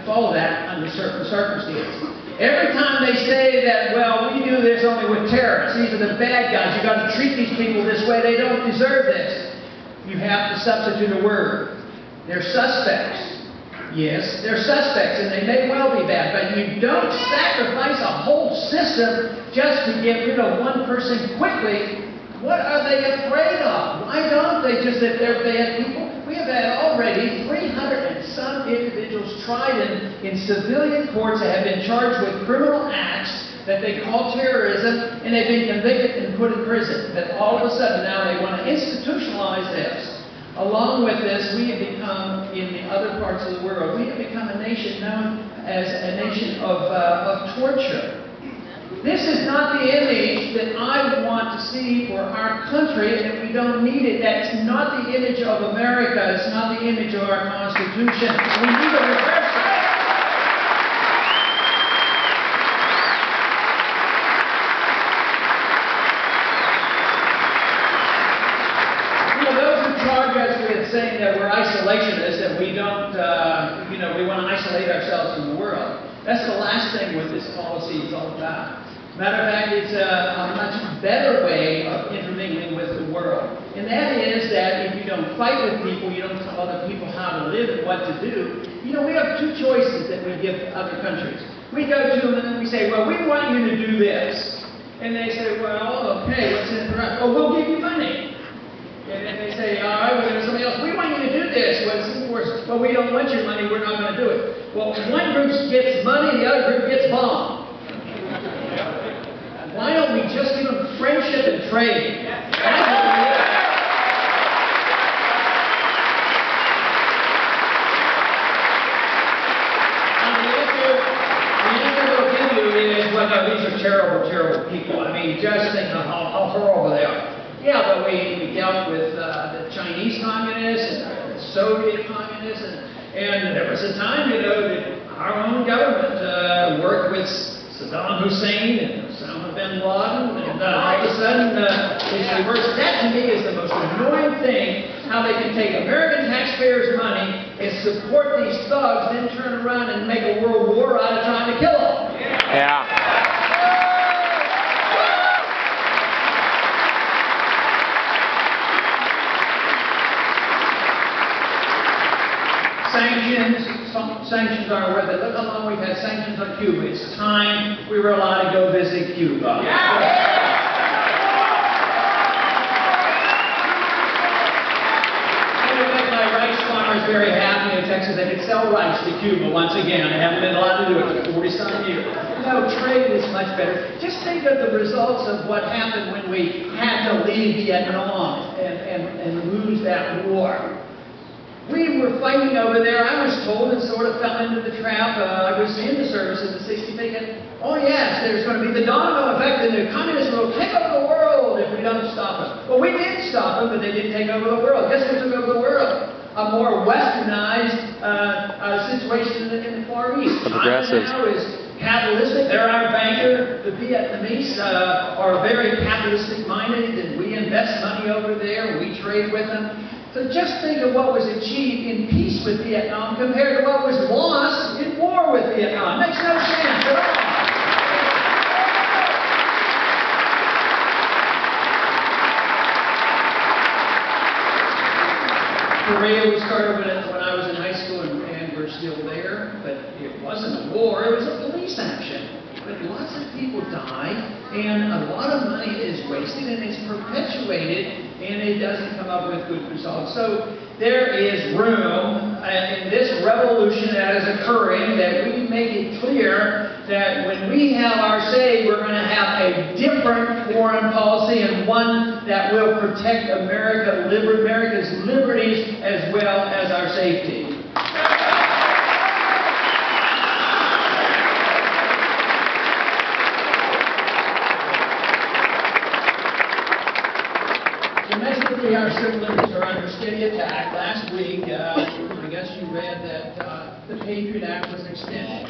follow that under certain circumstances. Every time they say that, well, we do this only with terrorists, these are the bad guys, you've got to treat these people this way, they don't deserve this. You have to substitute a word. They're suspects. Yes, they're suspects, and they may well be bad, but you don't sacrifice a whole system just to get rid of one person quickly. What are they afraid of? Why don't they just, if they're bad people? We have had already 300 and some individuals tried in civilian courts that have been charged with criminal acts that they call terrorism, and they've been convicted and put in prison. But all of a sudden now they want to institutionalize this. Along with this, we have become, in the other parts of the world, we have become a nation known as a nation of torture. This is not the image that I want to see for our country, and we don't need it. That's not the image of America. It's not the image of our Constitution. We need to reverse it. Those who charge us with saying that we're isolationists, that we don't, we want to isolate ourselves from the world. That's the last thing what this policy is all about. Matter of fact, it's a much better way of intermingling with the world. And that is that if you don't fight with people, you don't tell other people how to live and what to do. We have two choices that we give to other countries. We go to them and we say, well, we want you to do this. And they say, well, okay, what's in it for us? Oh, we'll give you money. And then they say, all right, we're going to somebody else. We want you to do this. What's in for us? Well, we don't want your money. We're not going to do it. Well, one group gets money, the other group gets bombed. Why don't we just give them friendship and trade? These are terrible, terrible people. I mean, just think of how horrible they are. Yeah, but we dealt with the Chinese communists and the Soviet communists, and there was a time, that our own government worked with Saddam Hussein and Osama bin Laden, and all of a sudden it's reversed. That to me is the most annoying thing, how they can take American taxpayers' money and support these thugs, then turn around and make a world war out of trying to kill them. Yeah. Sanctions are worth it. Look how long we've had sanctions on Cuba. It's time we were allowed to go visit Cuba. Yeah. It would make my rice farmers very happy in Texas. They could sell rice to Cuba once again. They haven't been allowed to do it for 40-some years. No, trade is much better. Just think of the results of what happened when we had to leave Vietnam and lose that war. We were fighting over there. I was told and sort of fell into the trap. I was in the service in the 60s thinking, oh yes, there's going to be the domino effect and the communists will take over the world if we don't stop them. Well, we did stop them, but they didn't take over the world. Guess who took over the world? A more westernized situation in the Far East. The progressives. China now is capitalistic. They're our banker. The Vietnamese are very capitalistic minded, and we invest money over there. We trade with them. So just think of what was achieved in peace with Vietnam compared to what was lost in war with Vietnam. Makes no sense at all. Korea was started when I was in high school, and we're still there, but it wasn't a war, it was a police action. But lots of people died, and a lot of money is wasted, and it's perpetuated, and it doesn't come up with good results. So there is room in this revolution that is occurring that we make it clear that when we have our say, we're going to have a different foreign policy and one that will protect America's liberties as well as our safety. Domestically, our civil liberties are under steady attack. Last week, I guess you read that the Patriot Act was extended.